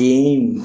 Game.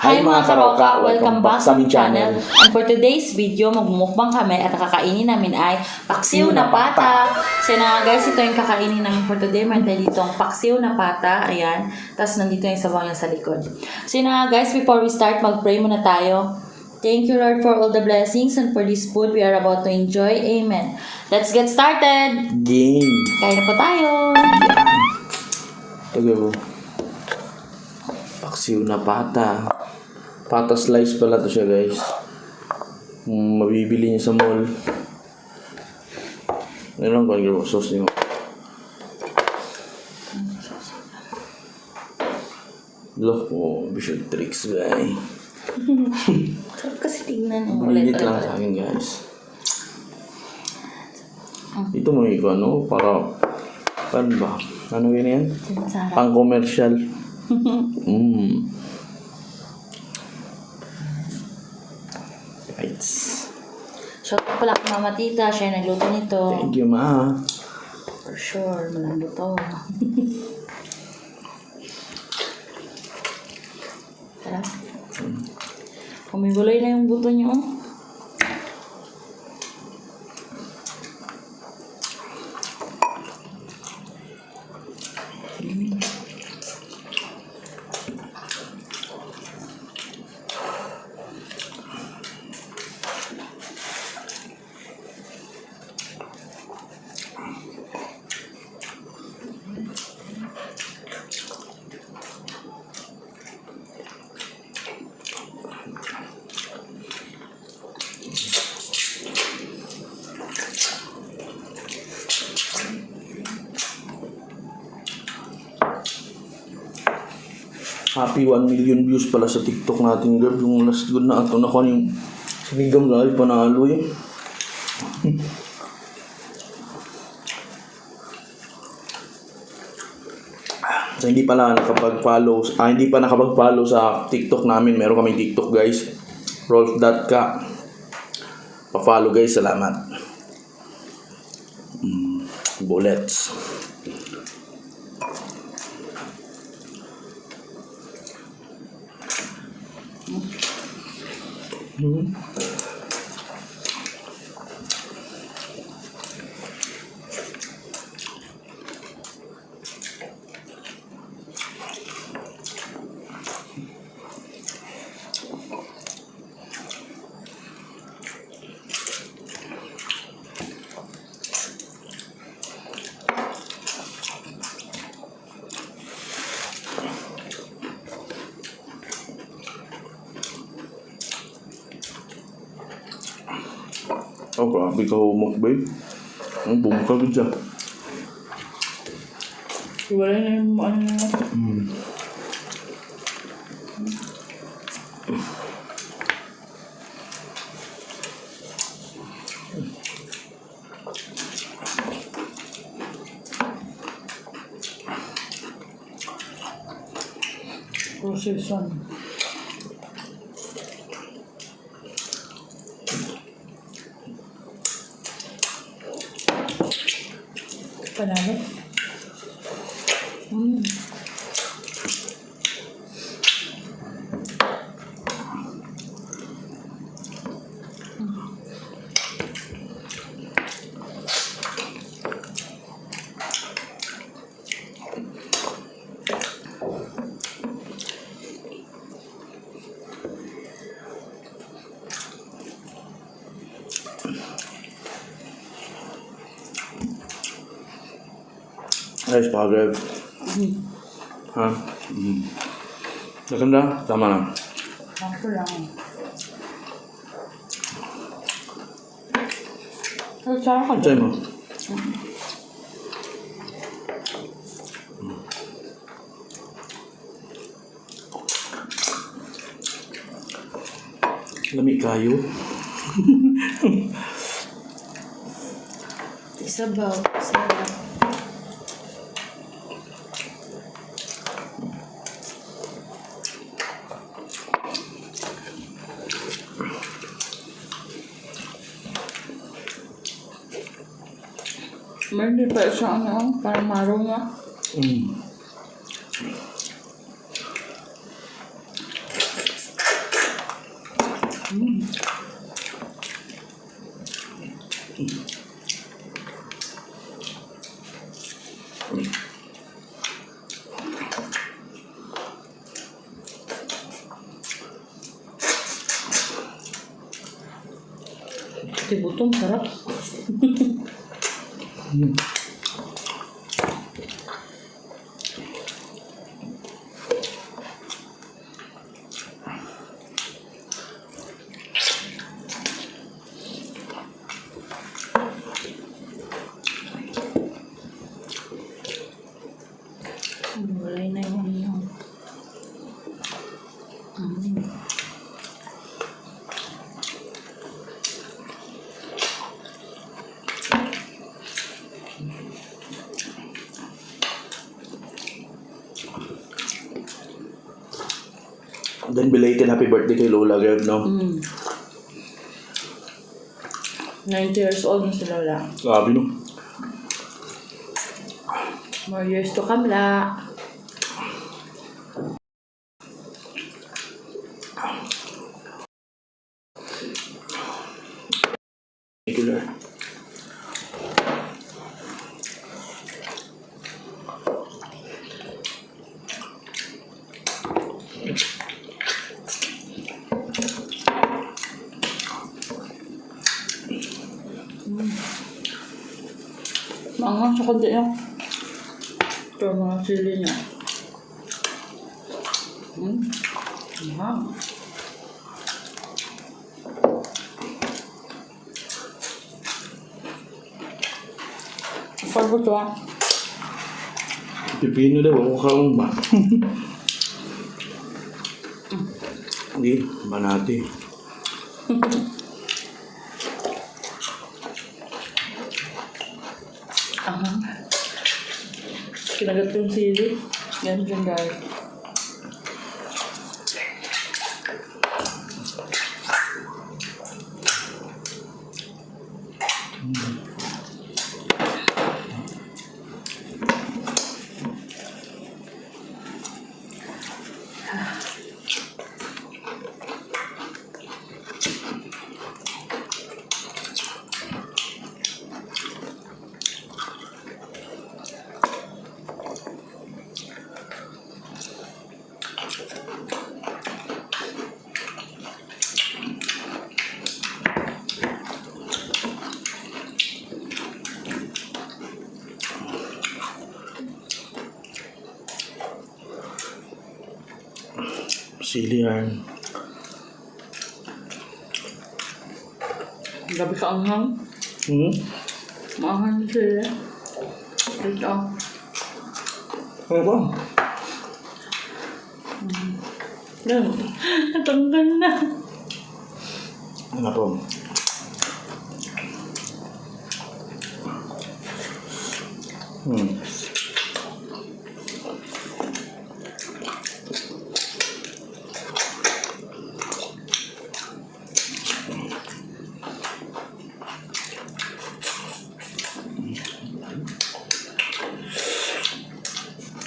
Hi mga karoka! Welcome back sa aming channel. And for today's video, magmumukbang kami at kakainin namin ay paksiw na pata. So na guys, ito yung kakainin namin for today. Meron tayo dito ang paksiw na pata. Ayan. Tapos nandito yung sabaw niya sa likod. So na guys, before we start, mag-pray muna tayo. Thank you Lord for all the blessings and for this food we are about to enjoy. Amen. Let's get started! Game. Kain na po tayo! Tagay mo. Paksiw na pata. Pata slice pala to siya guys. Mabibili niyo sa mall. Ngayon lang kung sauce niyo. Loh, visual tricks guys. Sarap kasi tignan. Ulit lang sa akin guys. Ito mo ikaw ano, para paano ba? Ano yun yan? Sarap. Pang commercial. Right. Shout out pala kay Mama Tita. Siya yung nagluto nito. Thank you ma. For sure, malambot to. Tara. Kumigulay na yung buto niyo. Happy 1 million views pala sa TikTok natin girl. Yung last good na ito. Nakuha yung sinigam dahil panalo eh. So hindi pa nakapag-follow sa TikTok namin. Meron kaming TikTok guys. Rolf.ka. Pa-follow guys. Salamat. Bullets. Oh, grabe ka humok, babe. Ang bumukha ko dyan. Wala na yung ano na. Procession. Panalo. Ayos pa, Greg. Ha? Maganda? Tama lang. Ako lang. Ay, sarap ka Try mo. Lami kayo. Isabaw. Sarap. Meron din pa isang parang maro nga. Tibutong sarap. Walay na yung ano. Then belated happy birthday kay Lola, Greg, no? 90 years old na si Lola. Grabe, no? More years to come, la. Regular. Maangang sa konti yung ito mga sili niya. Mahang. Pagod ba? Pipino daw, ako kaong ba? Hindi, manati. Kinagat yung sili. Yan dyan guys. Sili yan. Gabi ka anghang. Maanghang yung sili. Ito. Ano ba? Yan. Natanggal na. Ano po?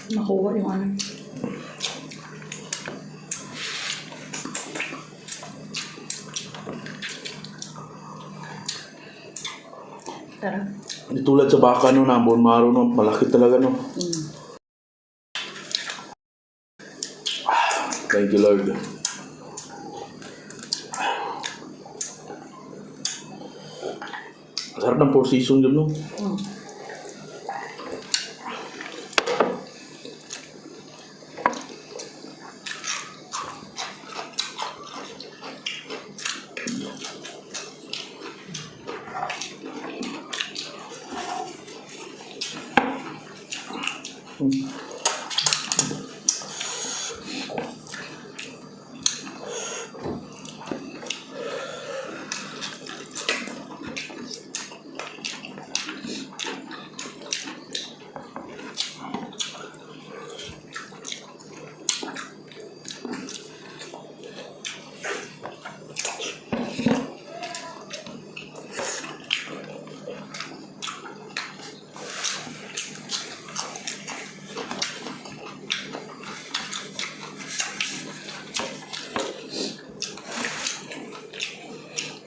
Nakuha yung ano. Tara. Hindi tulad sa baka, no, na bone marrow, no, malaki talaga, no. Thank you, Lord. Sarap ng Four Seasons yun, no? Mm.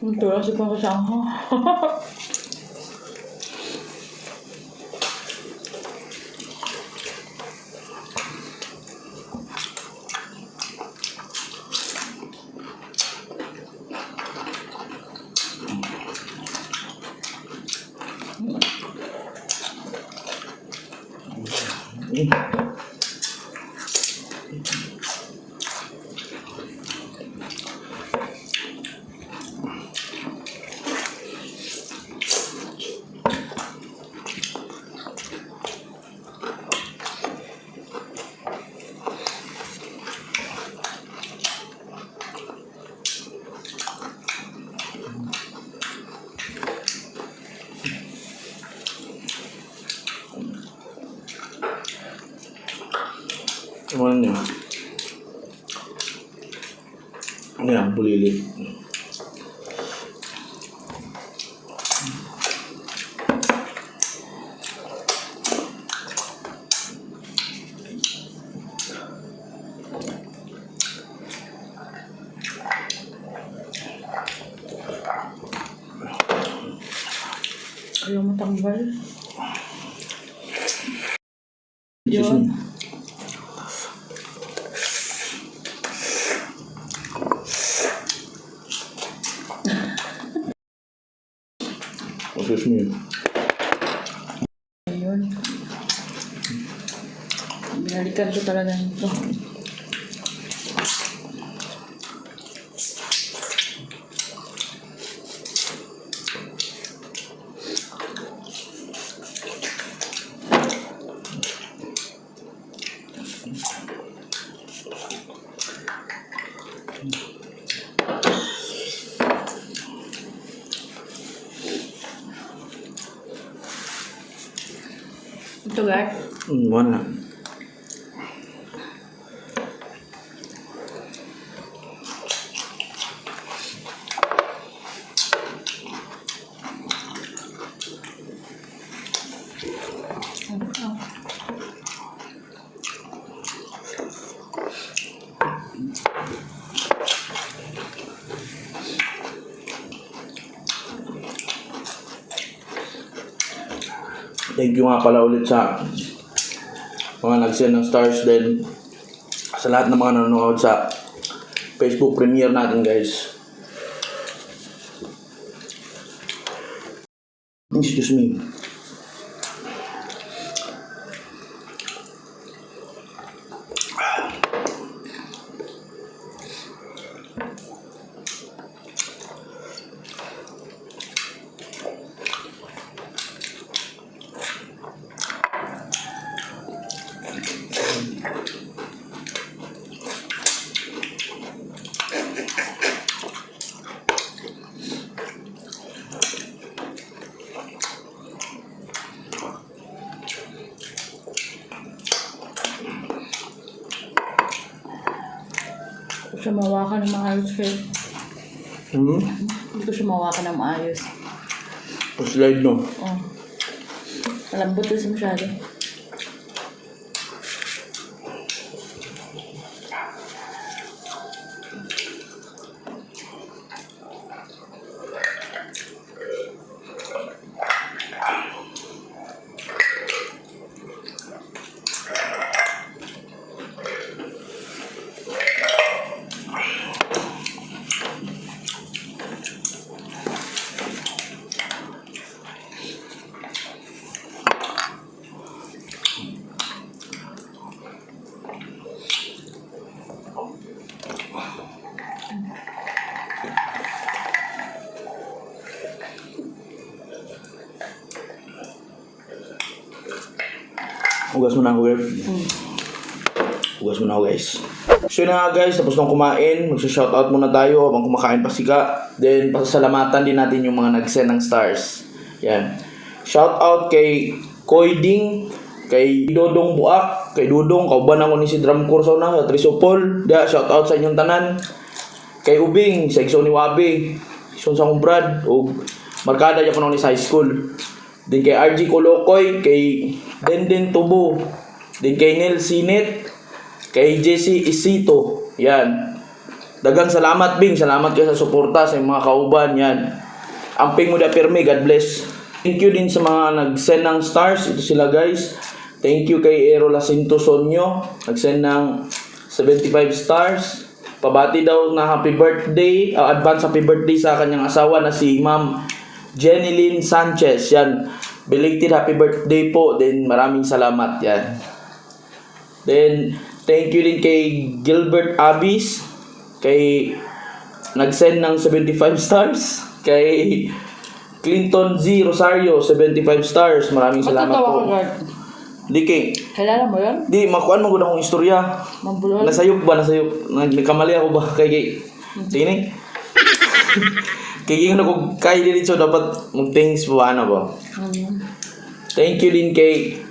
Ito lang si pang kasama. Ano yun? Ano yan? Bulilit. Ayaw mo tambal. Excuse Yun. me. Excuse me. Ayun. Binalikan ko talaga nito. Ito, guys. Wala. Thank you nga pala ulit sa mga nag-send ng stars din sa lahat ng mga nanonood sa Facebook premiere natin, guys. Excuse me. Hindi ko siya mawakan ng maayos, Fred. Hindi ko siya mawakan ng maayos. Slide, no? Oh. Malambot kasi masyado. Hugas mo na ako, girl. Hugas mo na ako, guys. So yun na nga guys, tapos nang kumain, magsha-shoutout muna tayo habang kumakain pa sika. Then pasasalamatan din natin yung mga nag-send ng stars. Yan. Shoutout kay Koy Ding, kay Dodong Buak, kay Dudong, kauban ako ni si Drum Corso na sa Trisopol. Shoutout sa inyong tanan. Kay Ubing, sa Igsoon ni Wabi, Igsoon sa akong Brad, o markada niya ko nung ni sa high school. Then kay RG Kolokoy, kay Denden Tubo, then kay Nel Sinet, kay Jesse Isito. Yan. Dagang salamat, Bing. Salamat kayo sa suporta sa mga kauban. Yan. Amping mo da pirmi. God bless. Thank you din sa mga nag-send ng stars. Ito sila, guys. Thank you kay Ero Lacinto Sonyo. Nag-send ng 75 stars. Pabati daw na happy birthday. Advance happy birthday sa kanyang asawa na si Ma'am Jenilyn Sanchez. Yan. Belated happy birthday po. Then maraming salamat. Yan. Then thank you din kay Gilbert Abis, kay nag-send ng 75 stars, kay Clinton Z Rosario, 75 stars. Maraming salamat po. Di kay, Kilala mo yun? di, makuan mo gud akong istorya. Mabulol. Nasayop ba? Nasayop. Nagkamali ako ba? Kay. Sige. Kay yung kay dito dapat mag-thanks po ano ba? Thank you din kay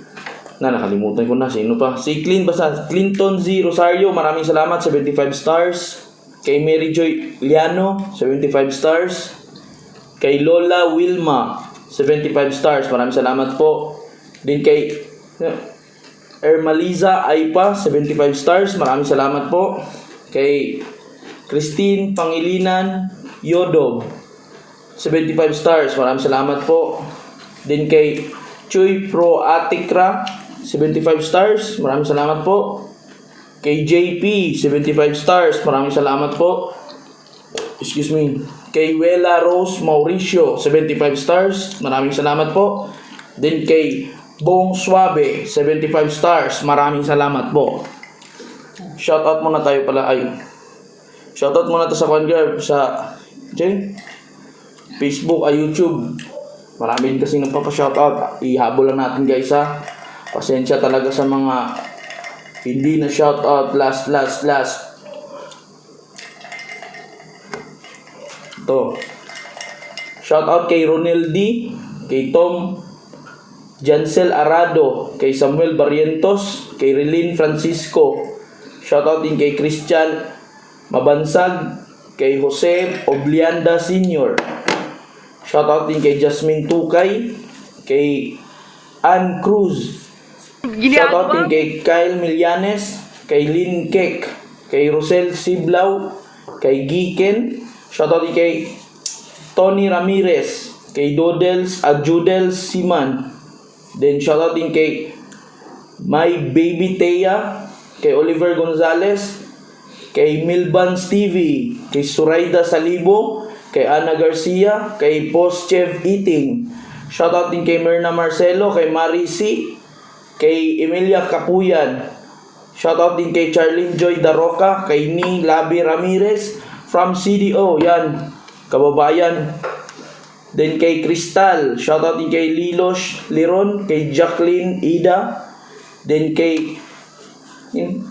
nakalimutan ko na. Sino pa? Si Clinton Z Rosario. Maraming salamat. 75 stars. Kay Mary Joy Liano. 75 stars. Kay Lola Wilma. 75 stars. Maraming salamat po. Din kay Ermaliza Aipa. 75 stars. Maraming salamat po. Kay Christine Pangilinan Yodob. 75 stars. Maraming salamat po. Din kay Chuy Pro Atikra. 75 stars. Maraming salamat po. Kay JP, 75 stars. Maraming salamat po. Excuse me. Kay Wela Rose Mauricio, 75 stars. Maraming salamat po. Then kay Bong Suave, 75 stars. Maraming salamat po. Shoutout muna tayo pala. Shoutout muna to sa Congrab sa Facebook, YouTube. Marami din kasi nagpapa-shoutout. Ihabol lang natin guys ha. Pasensya talaga sa mga hindi na shoutout last. Ito. Shoutout kay Ronel D, kay Tom Jansel Arado, kay Samuel Barrientos, kay Relin Francisco. Shoutout din kay Christian Mabansag, kay Jose Oblianda Sr. Shoutout din kay Jasmine Tukay, kay Ann Cruz. Shoutout din kay Kyle Millanes, kay Lynn Kek, kay Rosel Siblaw, kay Giken. Shoutout din kay Tony Ramirez, kay Judels Siman. Then shoutout din kay My Baby Thea, kay Oliver Gonzalez, kay Milban Stevie, kay Suraida Salibo, kay Ana Garcia, kay Postchev Eating. Shoutout din kay Myrna Marcelo, kay Marisi, kay Emilia Capuyan. Shoutout din kay Charlene Joy Daroca, kay Ni Labi Ramirez from CDO. Yan, kababayan. Then kay Crystal. Shoutout din kay Lilos Liron, kay Jacqueline Ida. Then kay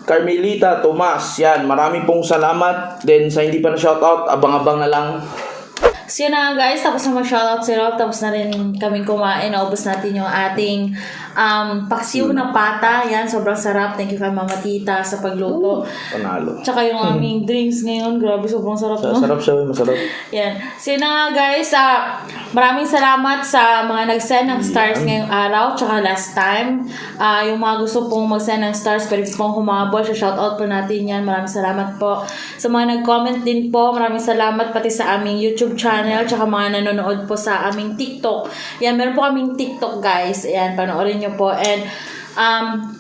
Carmelita Tomas. Yan, marami pong salamat. Then sa hindi pa na shoutout, abang-abang na lang. So yun na nga guys, tapos na mag-shoutout si Rob, tapos na rin kaming kumain, naubos natin yung ating paksiw na pata. Yan, sobrang sarap. Thank you kay Mama Tita sa pagluto. Panalo. Tsaka yung aming drinks ngayon, grabe, sobrang sarap. No? Sarap siya, masarap. Yan. So yun na nga guys, maraming salamat sa mga nag-send ng stars ngayong araw, tsaka last time. Yung mga gusto pong mag-send ng stars, pwede pong humabol, shoutout po natin yan. Maraming salamat po. Sa mga nag-comment din po, maraming salamat pati sa aming YouTube channel, tsaka mga nanonood po sa aming TikTok. Yan, meron po kaming TikTok guys. Ayan, panoorin nyo po. And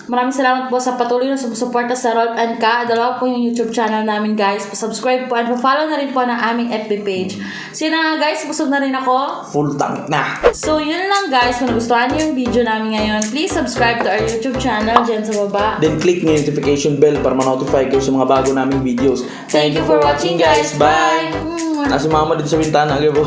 maraming salamat po sa patuloy na sumusuporta sa Rolf and Ka. Dalawa po yung YouTube channel namin guys. Subscribe po and follow na rin po ng aming FB page. So yun na nga guys, busog na rin ako. Full tank na. So yun lang guys, kung nagustuhan niyo yung video namin ngayon, please subscribe to our YouTube channel dyan sa baba. Then click nyo yung notification bell para ma-notify kayo sa mga bago naming videos. Thank you for watching guys. Bye! Nasa mama dito sa bintana, gabo.